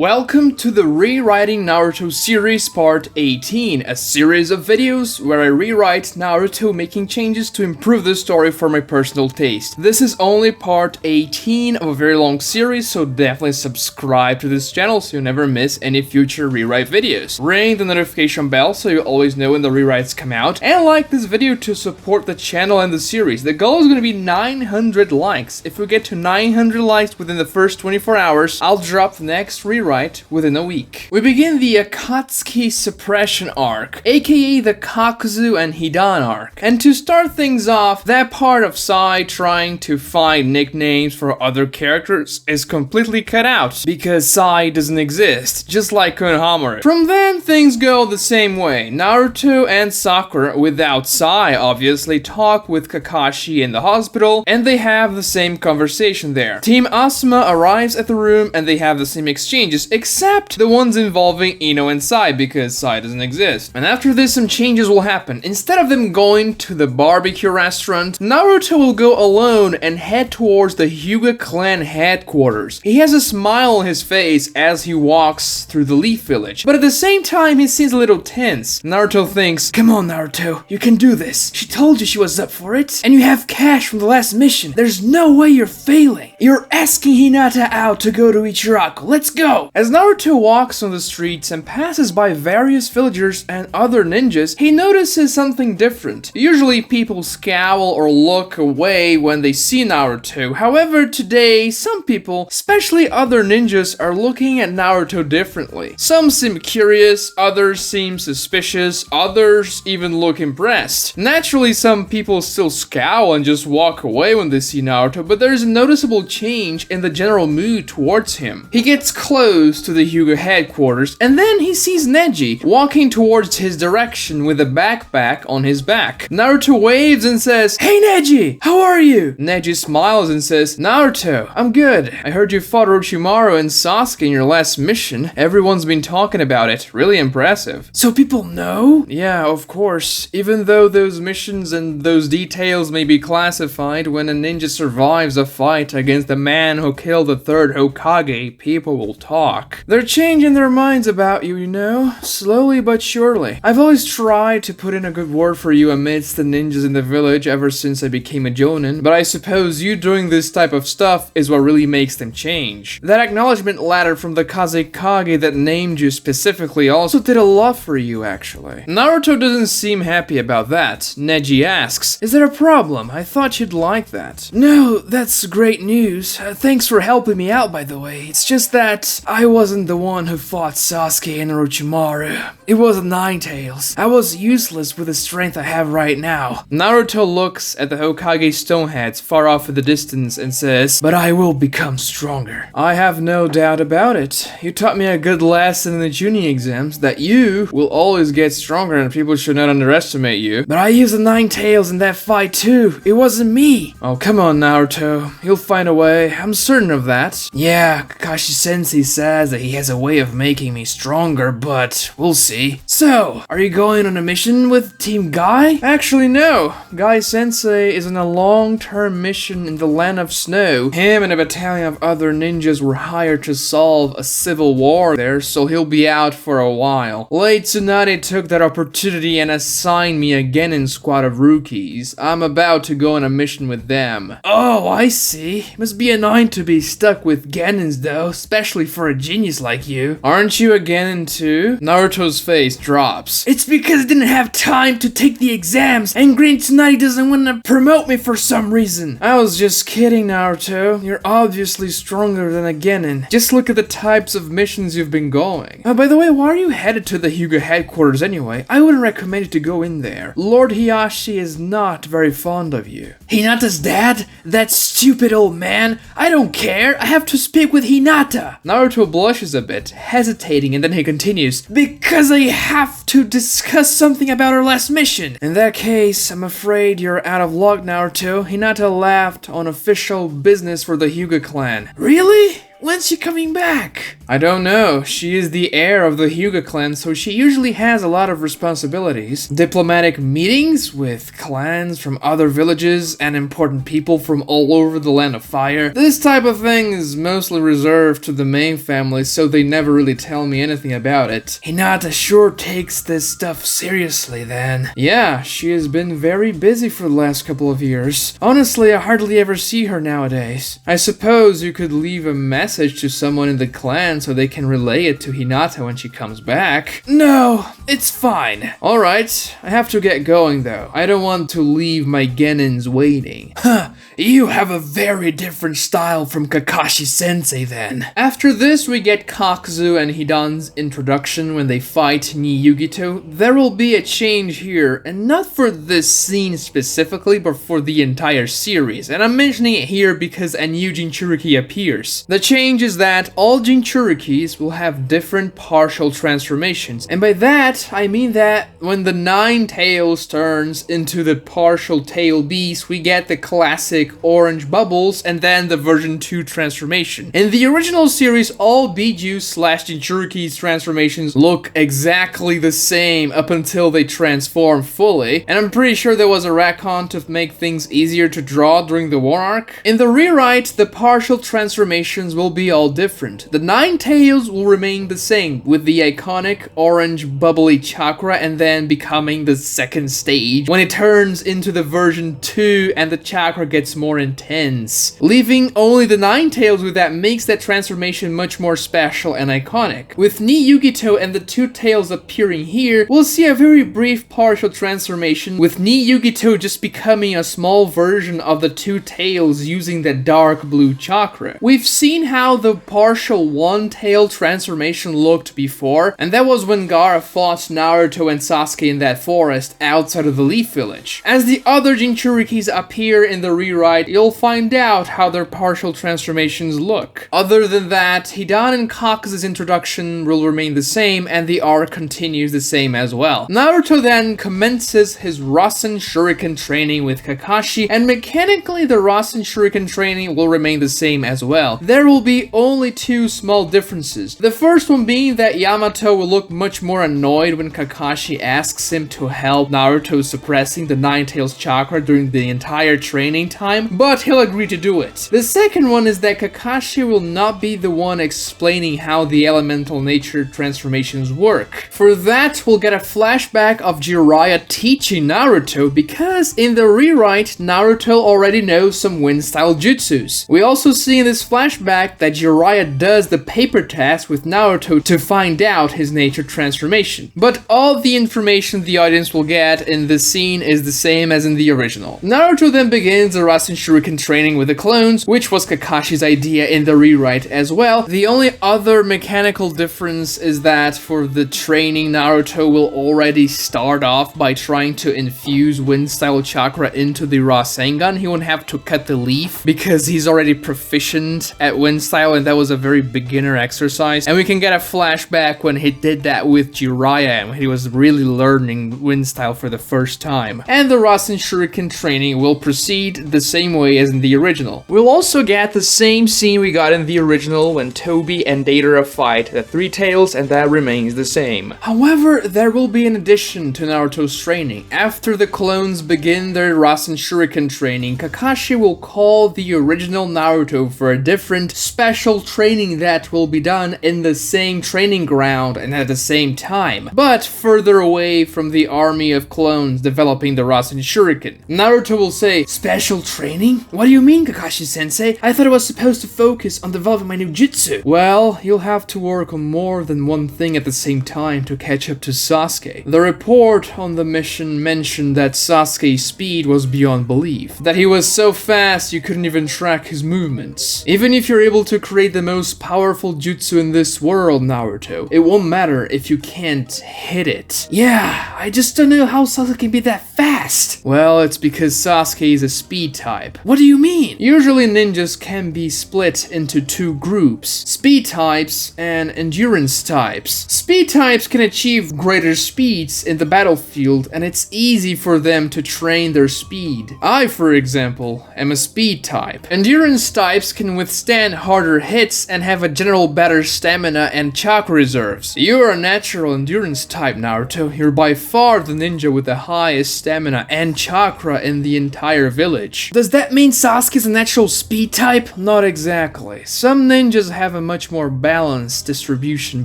Welcome to the Rewriting Naruto series part 18, a series of videos where I rewrite Naruto making changes to improve the story for my personal taste. This is only part 18 of a very long series, so definitely subscribe to this channel so you never miss any future rewrite videos. Ring the notification bell so you always know when the rewrites come out, and like this video to support the channel and the series. The goal is going to be 900 likes. If we get to 900 likes within the first 24 hours, I'll drop the next rewrite within a week. We begin the Akatsuki Supression Arc, aka the Kakuzu and Hidan Arc. And to start things off, that part of Sai trying to find nicknames for other characters is completely cut out, because Sai doesn't exist, just like Konohamaru. From then, things go the same way. Naruto and Sakura, without Sai obviously, talk with Kakashi in the hospital, and they have the same conversation there. Team Asuma arrives at the room and they have the same exchanges, except the ones involving Ino and Sai, because Sai doesn't exist. And after this, some changes will happen. Instead of them going to the barbecue restaurant, Naruto will go alone and head towards the Hyuga clan headquarters. He has a smile on his face as he walks through the Leaf Village, but at the same time he seems a little tense. Naruto thinks, "Come on, Naruto, you can do this. She told you she was up for it, and you have cash from the last mission. There's no way you're failing. You're asking Hinata out to go to Ichiraku. Let's go!" As Naruto walks on the streets and passes by various villagers and other ninjas, he notices something different. Usually people scowl or look away when they see Naruto. However, today, some people, especially other ninjas, are looking at Naruto differently. Some seem curious, others seem suspicious, others even look impressed. Naturally, some people still scowl and just walk away when they see Naruto, but there's a noticeable change in the general mood towards him. He gets close to the Hyuga headquarters, and then he sees Neji walking towards his direction with a backpack on his back. Naruto waves and says, "Hey Neji, how are you?" Neji smiles and says, "Naruto, I'm good. I heard you fought Orochimaru and Sasuke in your last mission. Everyone's been talking about it. Really impressive." "So people know?" "Yeah, of course. Even though those missions and those details may be classified, when a ninja survives a fight against the man who killed the third Hokage, people will talk. They're changing their minds about you, you know, slowly but surely. I've always tried to put in a good word for you amidst the ninjas in the village ever since I became a jonin, but I suppose you doing this type of stuff is what really makes them change. That acknowledgement letter from the Kazekage that named you specifically also did a lot for you, actually." Naruto doesn't seem happy about that. Neji asks, "Is there a problem? I thought you'd like that." "No, that's great news. Thanks for helping me out, by the way. It's just that I wasn't the one who fought Sasuke and Orochimaru. It was Ninetales. I was useless with the strength I have right now." Naruto looks at the Hokage stoneheads far off in the distance and says, "But I will become stronger." "I have no doubt about it. You taught me a good lesson in the Chunin exams, that you will always get stronger and people should not underestimate you." "But I used the Ninetales in that fight too. It wasn't me." "Oh, come on, Naruto. You'll find a way. I'm certain of that." "Yeah, Kakashi-sensei says that he has a way of making me stronger, but we'll see." "So, are you going on a mission with Team Guy?" "Actually, no. Guy-sensei is on a long-term mission in the Land of Snow. Him and a battalion of other ninjas were hired to solve a civil war there, so he'll be out for a while. Late Tsunade took that opportunity and assigned me a Genin squad of rookies. I'm about to go on a mission with them." "Oh, I see. Must be annoying to be stuck with Genins though, especially for a genius like you." "Aren't you a Genin too?" Naruto's face drops. "It's because I didn't have time to take the exams, and Green Tsunade doesn't want to promote me for some reason." "I was just kidding, Naruto. You're obviously stronger than a Genin. Just look at the types of missions you've been going." By the way, why are you headed to the Hyuga headquarters anyway? I wouldn't recommend you to go in there. Lord Hiyashi is not very fond of you." "Hinata's dad? That stupid old man? I don't care. I have to speak with Hinata." Naruto blushes a bit, hesitating, and then he continues, "Because I have to discuss something about our last mission." "In that case, I'm afraid you're out of luck, Naruto. Hinata left on official business for the Hyuga clan." "Really? When's she coming back? I don't know. She is the heir of the Hyuga clan, so she usually has a lot of responsibilities. Diplomatic meetings with clans from other villages and important people from all over the Land of Fire. This type of thing is mostly reserved to the main family, so they never really tell me anything about it. Hinata sure takes this stuff seriously then. Yeah, she has been very busy for the last couple of years. Honestly, I hardly ever see her nowadays. I suppose you could leave a message to someone in the clan so they can relay it to Hinata when she comes back. No, it's fine. Alright, I have to get going though. I don't want to leave my genins waiting. Huh, you have a very different style from Kakashi-sensei then. After this, we get Kakuzu and Hidan's introduction when they fight Niyugito. There will be a change here, and not for this scene specifically, but for the entire series. And I'm mentioning it here because a new Jinchuriki appears. The change is that all Jinchurikis will have different partial transformations. And by that, I mean that when the Nine Tails turns into the partial tail beast, we get the classic orange bubbles and then the version 2 transformation. In the original series, all Biju/Jinchuriki's transformations look exactly the same up until they transform fully. And I'm pretty sure there was a retcon to make things easier to draw during the war arc. In the rewrite, the partial transformations will be all different. The Nine Tails will remain the same, with the iconic orange bubbly chakra and then becoming the second stage when it turns into the version 2 and the chakra gets more intense. Leaving only the Nine Tails with that makes that transformation much more special and iconic. With Niyugito and the two tails appearing here, we'll see a very brief partial transformation with Niyugito just becoming a small version of the two tails using the dark blue chakra. We've seen how the partial one-tail transformation looked before, and that was when Gaara fought Naruto and Sasuke in that forest outside of the Leaf Village. As the other Jinchurikis appear in the rewrite, you'll find out how their partial transformations look. Other than that, Hidan and Kakuzu's introduction will remain the same, and the arc continues the same as well. Naruto then commences his Rasen Shuriken training with Kakashi, and mechanically the Rasen Shuriken training will remain the same as well. There will be only two small differences. The first one being that Yamato will look much more annoyed when Kakashi asks him to help Naruto suppressing the Nine Tails chakra during the entire training time, but he'll agree to do it. The second one is that Kakashi will not be the one explaining how the elemental nature transformations work. For that, we'll get a flashback of Jiraiya teaching Naruto, because in the rewrite, Naruto already knows some wind-style jutsus. We also see in this flashback that Jiraiya does the paper test with Naruto to find out his nature transformation. But all the information the audience will get in this scene is the same as in the original. Naruto then begins the Rasen Shuriken training with the clones, which was Kakashi's idea in the rewrite as well. The only other mechanical difference is that for the training, Naruto will already start off by trying to infuse wind-style chakra into the Rasengan. He won't have to cut the leaf because he's already proficient at wind-style, and that was a very beginner exercise. And we can get a flashback when he did that with Jiraiya, when he was really learning wind-style for the first time. And the Rasen Shuriken training will proceed the same way as in the original. We'll also get the same scene we got in the original when Tobi and Deidara fight the Three Tails, and that remains the same. However, there will be an addition to Naruto's training. After the clones begin their Rasen Shuriken training, Kakashi will call the original Naruto for a different special training that will be done in the same training ground and at the same time, but further away from the army of clones developing the Rasen Shuriken. Naruto will say, "Special training? What do you mean, Kakashi-sensei? I thought I was supposed to focus on developing my new jutsu." Well, you'll have to work on more than one thing at the same time to catch up to Sasuke. The report on the mission mentioned that Sasuke's speed was beyond belief, that he was so fast you couldn't even track his movements. Even if you're able to create the most powerful jutsu in this world, Naruto, it won't matter if you can't hit it. Yeah, I just don't know how Sasuke can be that fast. Well, it's because Sasuke is a speed type. What do you mean? Usually ninjas can be split into two groups: speed types and endurance types. Speed types can achieve greater speeds in the battlefield, and it's easy for them to train their speed. I, for example, am a speed type. Endurance types can withstand harder hits and have a general better stamina and chakra reserves. You are a natural endurance type, Naruto. You're by far the ninja with the highest stamina and chakra in the entire village. Does that mean Sasuke's a natural speed type? Not exactly. Some ninjas have a much more balanced distribution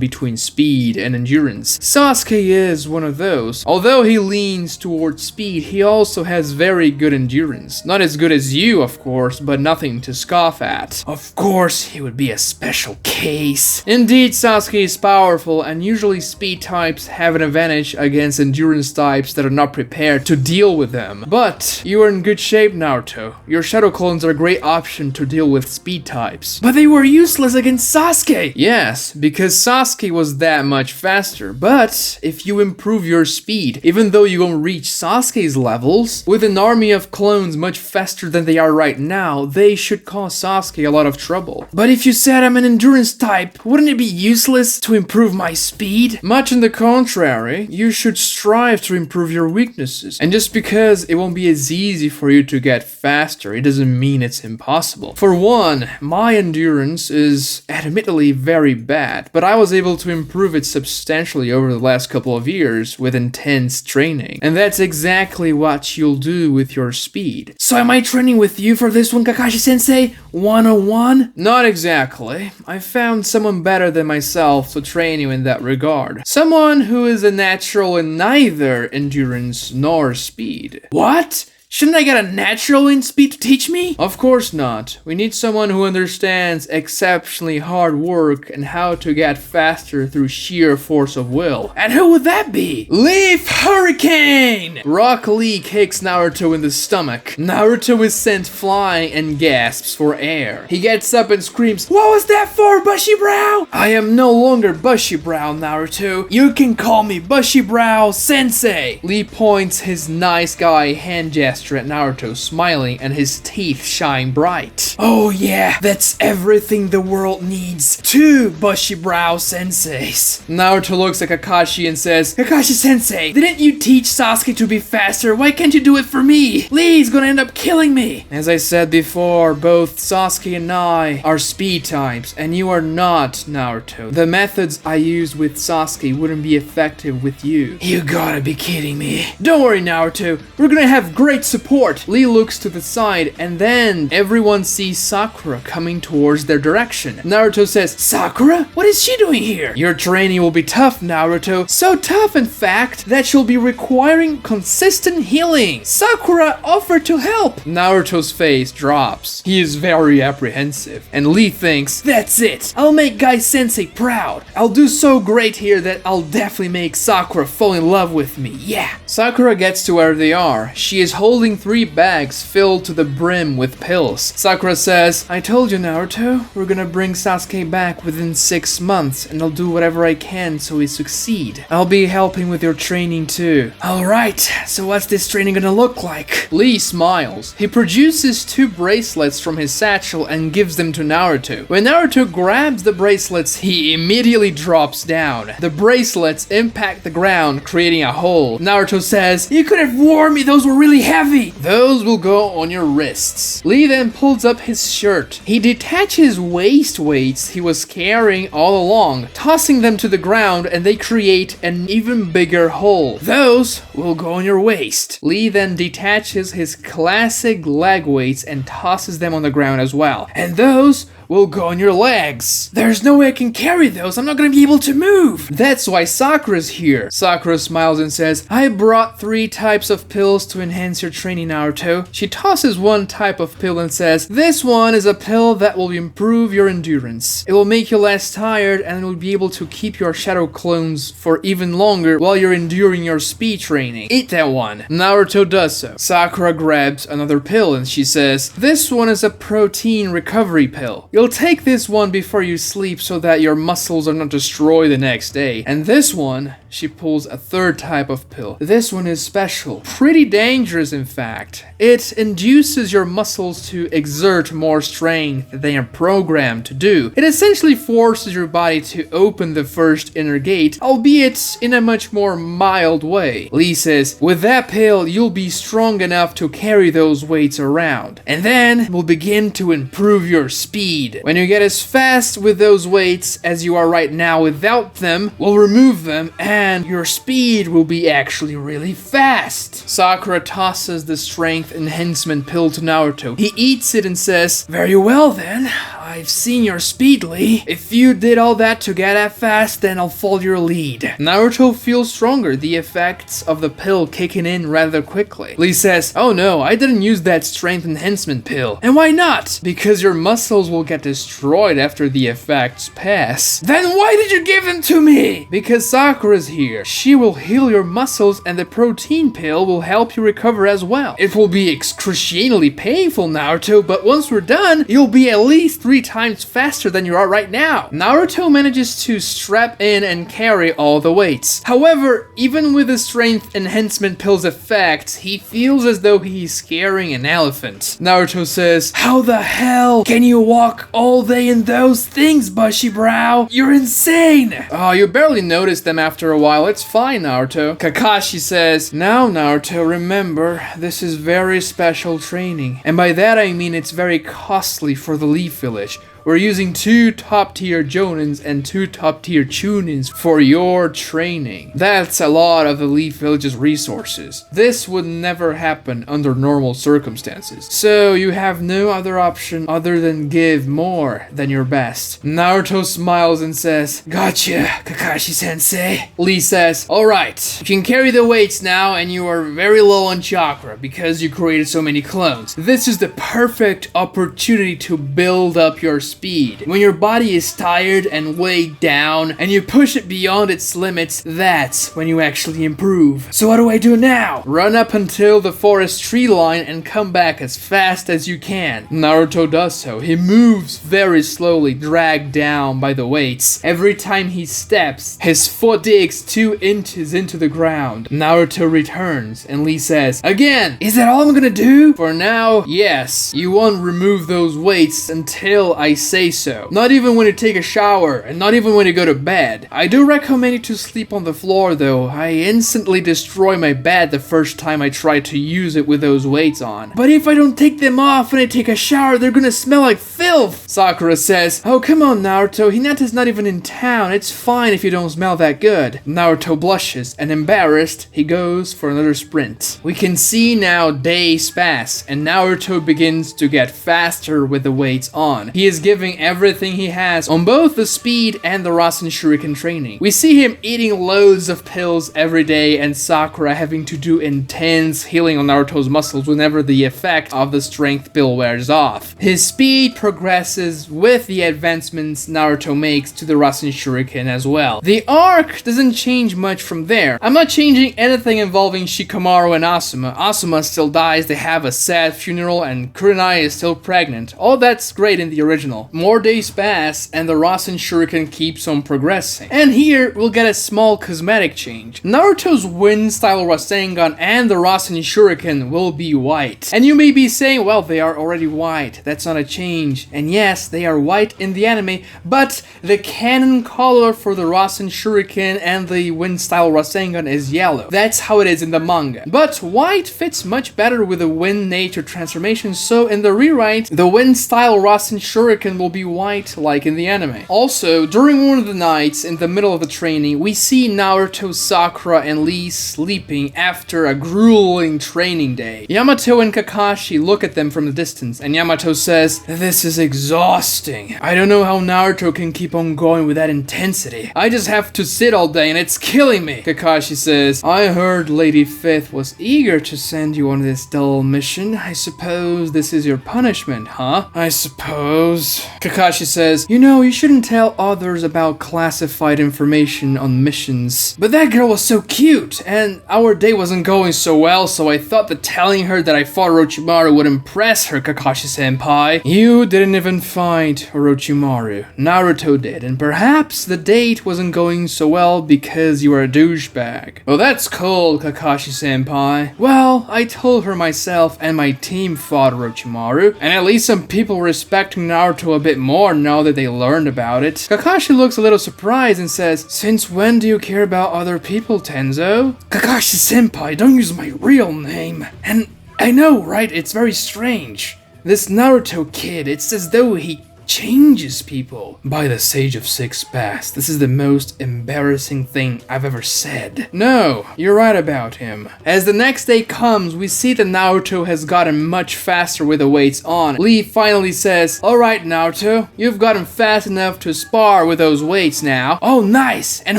between speed and endurance. Sasuke is one of those. Although he leans towards speed, he also has very good endurance. Not as good as you, of course, but nothing to scoff at. Of course, he would be a special case. Indeed, Sasuke is powerful, and usually speed types have an advantage against endurance types that are not prepared to deal with them. But you are in good shape, Naruto. Your shadow clones are a great option to deal with speed types. But they were useless against Sasuke! Yes, because Sasuke was that much faster. But if you improve your speed, even though you won't reach Sasuke's levels, with an army of clones much faster than they are right now, they should cause Sasuke a lot of trouble. But if you said I'm an endurance type, wouldn't it be useless to improve my speed? Much on the contrary, you should strive to improve your weaknesses. And just because it won't be as easy for you to get faster, it doesn't mean it's impossible. For one, my endurance is admittedly very bad, but I was able to improve it substantially over the last couple of years with intense training. And that's exactly what you'll do with your speed. So am I training with you for this one, Kakashi-sensei? 101? Not exactly. I found someone better than myself to train you in that regard. Someone who is a natural in neither endurance nor speed. What? Shouldn't I get a natural in speed to teach me? Of course not. We need someone who understands exceptionally hard work and how to get faster through sheer force of will. And who would that be? Leaf Hurricane! Rock Lee kicks Naruto in the stomach. Naruto is sent flying and gasps for air. He gets up and screams, "What was that for, Bushy Brow?" I am no longer Bushy Brow, Naruto. You can call me Bushy Brow Sensei. Lee points his nice guy hand gesture at Naruto, smiling, and his teeth shine bright. Oh yeah, that's everything the world needs. Two Bushy Brow Senseis. Naruto looks at Kakashi and says, "Kakashi-sensei, didn't you teach Sasuke to be faster? Why can't you do it for me? Lee's gonna end up killing me." As I said before, both Sasuke and I are speed types, and you are not, Naruto. The methods I used with Sasuke wouldn't be effective with you. You gotta be kidding me. Don't worry, Naruto. We're gonna have great support. Lee looks to the side, and then everyone sees Sakura coming towards their direction. Naruto says, "Sakura? What is she doing here?" "Your training will be tough, Naruto. So tough, in fact, that you'll be requiring consistent healing. Sakura offered to help." Naruto's face drops. He is very apprehensive, and Lee thinks, "That's it. I'll make Guy Sensei proud. I'll do so great here that I'll definitely make Sakura fall in love with me. Yeah." Sakura gets to where they are. She is holding 3 bags filled to the brim with pills. Sakura says, "I told you, Naruto, we're gonna bring Sasuke back within 6 months, and I'll do whatever I can so we succeed. I'll be helping with your training too." Alright, so what's this training gonna look like? Lee smiles. He produces 2 bracelets from his satchel and gives them to Naruto. When Naruto grabs the bracelets, he immediately drops down. The bracelets impact the ground, creating a hole. Naruto says, "You could have warned me, those were really heavy." "Those will go on your wrists." Lee then pulls up his shirt. He detaches waist weights he was carrying all along, tossing them to the ground, and they create an even bigger hole. "Those will go on your waist." Lee then detaches his classic leg weights and tosses them on the ground as well. "And those will go on your legs." "There's no way I can carry those. I'm not gonna be able to move." "That's why Sakura's here." Sakura smiles and says, "I brought 3 types of pills to enhance your training, Naruto." She tosses one type of pill and says, "This one is a pill that will improve your endurance. It will make you less tired and will be able to keep your shadow clones for even longer while you're enduring your speed training. Eat that one." Naruto does so. Sakura grabs another pill and she says, "This one is a protein recovery pill. You'll take this one before you sleep so that your muscles are not destroyed the next day. And this one," she pulls a 3rd type of pill. "This one is special. Pretty dangerous, in fact. It induces your muscles to exert more strength than they are programmed to do. It essentially forces your body to open the first inner gate, albeit in a much more mild way." Lee says, "With that pill, you'll be strong enough to carry those weights around. And then we'll begin to improve your speed." speed. When you get as fast with those weights as you are right now without them, we'll remove them and your speed will be actually really fast. Sakura tosses the strength enhancement pill to Naruto. He eats it and says, very well then, I've seen your speed, Lee. If you did all that to get that fast, then I'll follow your lead. Naruto feels stronger, the effects of the pill kicking in rather quickly. Lee says, oh no, I didn't use that strength enhancement pill. And why not? Because your muscles will get destroyed after the effects pass. Then why did you give them to me? Because Sakura's here. She will heal your muscles and the protein pill will help you recover as well. It will be excruciatingly painful, Naruto, but once we're done, you'll be at least 3 times faster than you are right now. Naruto manages to strap in and carry all the weights. However, even with the strength enhancement pill's effect, he feels as though he's carrying an elephant. Naruto says, how the hell can you walk all day in those things, bushy brow? You're insane! Oh, you barely noticed them after a while. It's fine, Naruto. Kakashi says, now Naruto, remember, this is very special training. And by that I mean it's very costly for the Leaf Village. We're using 2 top-tier Jonins and 2 top-tier Chunins for your training. That's a lot of the Leaf Village's resources. This would never happen under normal circumstances. So you have no other option other than give more than your best. Naruto smiles and says, gotcha, Kakashi-sensei. Lee says, alright, you can carry the weights now and you are very low on chakra because you created so many clones. This is the perfect opportunity to build up your speed. When your body is tired and weighed down and you push it beyond its limits, that's when you actually improve. So what do I do now? Run up until the forest tree line and come back as fast as you can. Naruto does so. He moves very slowly, dragged down by the weights. Every time he steps, his foot digs 2 inches into the ground. Naruto returns and Lee says, again, is that all I'm gonna do? For now, yes. You won't remove those weights until I say so. Not even when you take a shower, and not even when you go to bed. I do recommend you to sleep on the floor though. I instantly destroy my bed the first time I try to use it with those weights on. But if I don't take them off when I take a shower, they're gonna smell like filth! Sakura says, oh come on Naruto, Hinata's not even in town. It's fine if you don't smell that good. Naruto blushes, and embarrassed, he goes for another sprint. We can see now days pass, and Naruto begins to get faster with the weights on. He is giving everything he has on both the speed and the Rasen Shuriken training. We see him eating loads of pills every day and Sakura having to do intense healing on Naruto's muscles whenever the effect of the strength pill wears off. His speed progresses with the advancements Naruto makes to the Rasen Shuriken as well. The arc doesn't change much from there. I'm not changing anything involving Shikamaru and Asuma. Asuma still dies, they have a sad funeral, and Kurenai is still pregnant. All that's great in the original. More days pass and the Rasen Shuriken keeps on progressing. And here we'll get a small cosmetic change. Naruto's wind style Rasengan and the Rasen Shuriken will be white. And you may be saying, well, they are already white. That's not a change. And yes, they are white in the anime, but the canon color for the Rasen Shuriken and the wind style Rasengan is yellow. That's how it is in the manga. But white fits much better with the wind nature transformation, so in the rewrite, the wind style Rasen Shuriken will be white like in the anime. Also, during one of the nights in the middle of the training, we see Naruto, Sakura, and Lee sleeping after a grueling training day. Yamato and Kakashi look at them from the distance, and Yamato says, this is exhausting. I don't know how Naruto can keep on going with that intensity. I just have to sit all day and it's killing me. Kakashi says, I heard Lady Fifth was eager to send you on this dull mission. I suppose this is your punishment, huh? I suppose. Kakashi says, you know, you shouldn't tell others about classified information on missions. But that girl was so cute, and our day wasn't going so well, so I thought that telling her that I fought Orochimaru would impress her, Kakashi-senpai. You didn't even fight Orochimaru. Naruto did, and perhaps the date wasn't going so well because you were a douchebag. Well, that's cold, Kakashi-senpai. Well, I told her myself and my team fought Orochimaru, and at least some people respecting Naruto a bit more now that they learned about it. Kakashi looks a little surprised and says, since when do you care about other people, Tenzo? Kakashi-senpai, don't use my real name. And I know, right? It's very strange. This Naruto kid, it's as though he changes people. By the Sage of Six Paths, this is the most embarrassing thing I've ever said. No, you're right about him. As the next day comes, we see that Naruto has gotten much faster with the weights on. Lee finally says, "Alright Naruto, you've gotten fast enough to spar with those weights now." "Oh nice, and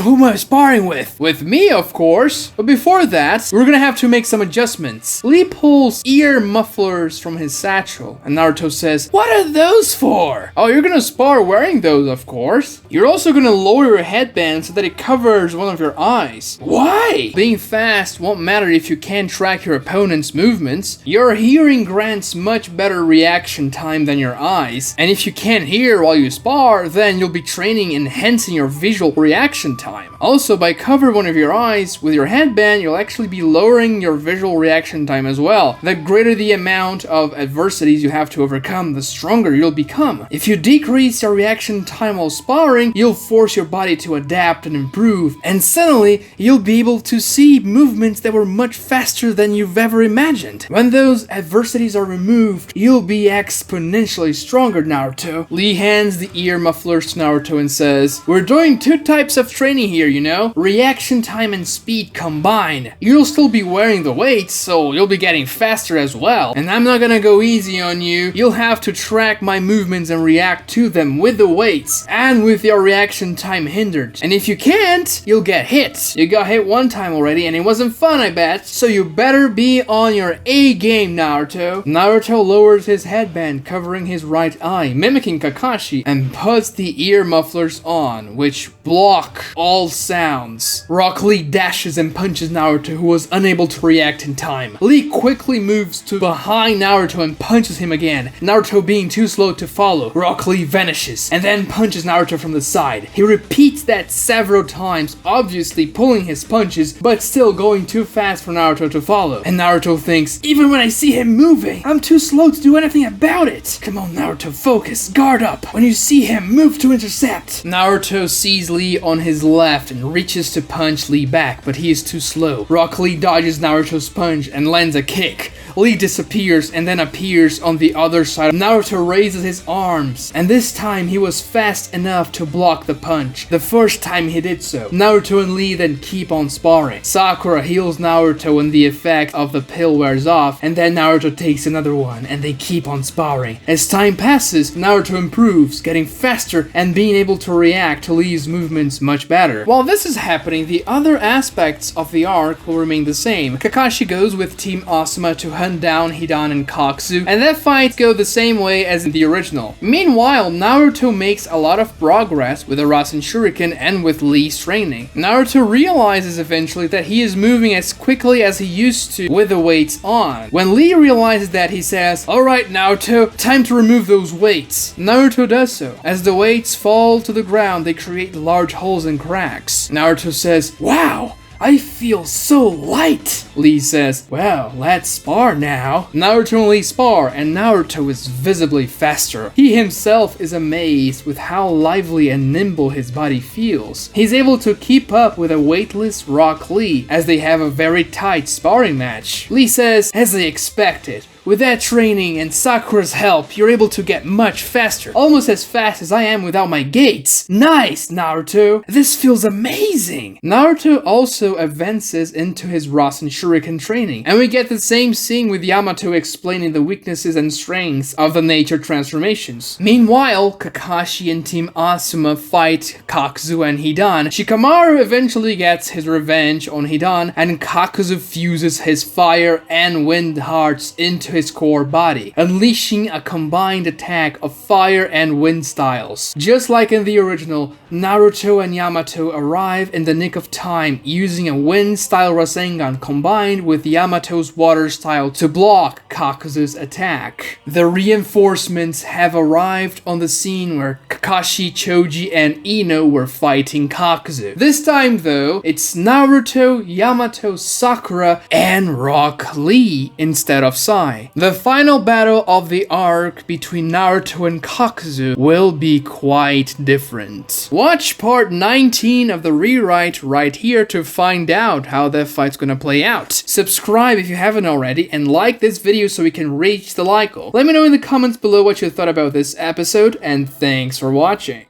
who am I sparring with?" "With me, of course. But before that, we're gonna have to make some adjustments." Lee pulls ear mufflers from his satchel, and Naruto says, "What are those for?" "Oh, you're gonna spar wearing those, of course. You're also gonna lower your headband so that it covers one of your eyes." "Why?" "Being fast won't matter if you can't track your opponent's movements. Your hearing grants much better reaction time than your eyes, and if you can't hear while you spar, then you'll be training enhancing your visual reaction time. Also, by covering one of your eyes with your headband, you'll actually be lowering your visual reaction time as well. The greater the amount of adversities you have to overcome, the stronger you'll become. If you decrease your reaction time while sparring, you'll force your body to adapt and improve, and suddenly you'll be able to see movements that were much faster than you've ever imagined. When those adversities are removed, you'll be exponentially stronger, Naruto." Lee hands the ear mufflers to Naruto and says, "We're doing two types of training here, you know? Reaction time and speed combined. You'll still be wearing the weights, so you'll be getting faster as well. And I'm not gonna go easy on you. You'll have to track my movements and react to them with the weights, and with your reaction time hindered. And if you can't, you'll get hit. You got hit one time already, and it wasn't fun, I bet. So you better be on your A game, Naruto." Naruto lowers his headband, covering his right eye, mimicking Kakashi, and puts the ear mufflers on, which block all sounds. Rock Lee dashes and punches Naruto, who was unable to react in time. Lee quickly moves to behind Naruto and punches him again. Naruto being too slow to follow, Rock Lee vanishes and then punches Naruto from the side. He repeats that several times, obviously pulling his punches, but still going too fast for Naruto to follow. And Naruto thinks, "Even when I see him moving, I'm too slow to do anything about it. Come on Naruto, focus, guard up. When you see him, move to intercept." Naruto sees Lee on his left and reaches to punch Lee back, but he is too slow. Rock Lee dodges Naruto's punch and lands a kick. Lee disappears and then appears on the other side. Naruto raises his arms, and this time he was fast enough to block the punch. The first time he did so, Naruto and Lee then keep on sparring. Sakura heals Naruto when the effect of the pill wears off, and then Naruto takes another one, and they keep on sparring. As time passes, Naruto improves, getting faster and being able to react to Lee's movements much better. While this is happening, the other aspects of the arc will remain the same. Kakashi goes with Team Asuma to hunt down Hidan and Kakuzu, and that fight goes the same way as in the original. Meanwhile, Naruto makes a lot of progress with the Rasen Shuriken and with Lee's training. Naruto realizes eventually that he is moving as quickly as he used to with the weights on. When Lee realizes that, he says, "Alright Naruto, time to remove those weights." Naruto does so. As the weights fall to the ground, they create large holes and cracks. Naruto says, "Wow! I feel so light." Lee says, "Well, let's spar now." Naruto and Lee spar, and Naruto is visibly faster. He himself is amazed with how lively and nimble his body feels. He's able to keep up with a weightless Rock Lee, as they have a very tight sparring match. Lee says, "As I expected. With that training and Sakura's help, you're able to get much faster. Almost as fast as I am without my gates. Nice, Naruto. This feels amazing." Naruto also advances into his Rasen Shuriken training, and we get the same scene with Yamato explaining the weaknesses and strengths of the nature transformations. Meanwhile, Kakashi and Team Asuma fight Kakuzu and Hidan. Shikamaru eventually gets his revenge on Hidan, and Kakuzu fuses his fire and wind hearts into his core body, unleashing a combined attack of fire and wind styles. Just like in the original, Naruto and Yamato arrive in the nick of time using a wind style Rasengan combined with Yamato's water style to block Kakuzu's attack. The reinforcements have arrived on the scene where Kakashi, Choji, and Ino were fighting Kakuzu. This time though, it's Naruto, Yamato, Sakura, and Rock Lee instead of Sai. The final battle of the arc between Naruto and Kakuzu will be quite different. Watch part 19 of the rewrite right here to find out how that fight's gonna play out. Subscribe if you haven't already, and like this video so we can reach the like goal. Let me know in the comments below what you thought about this episode, and thanks for watching.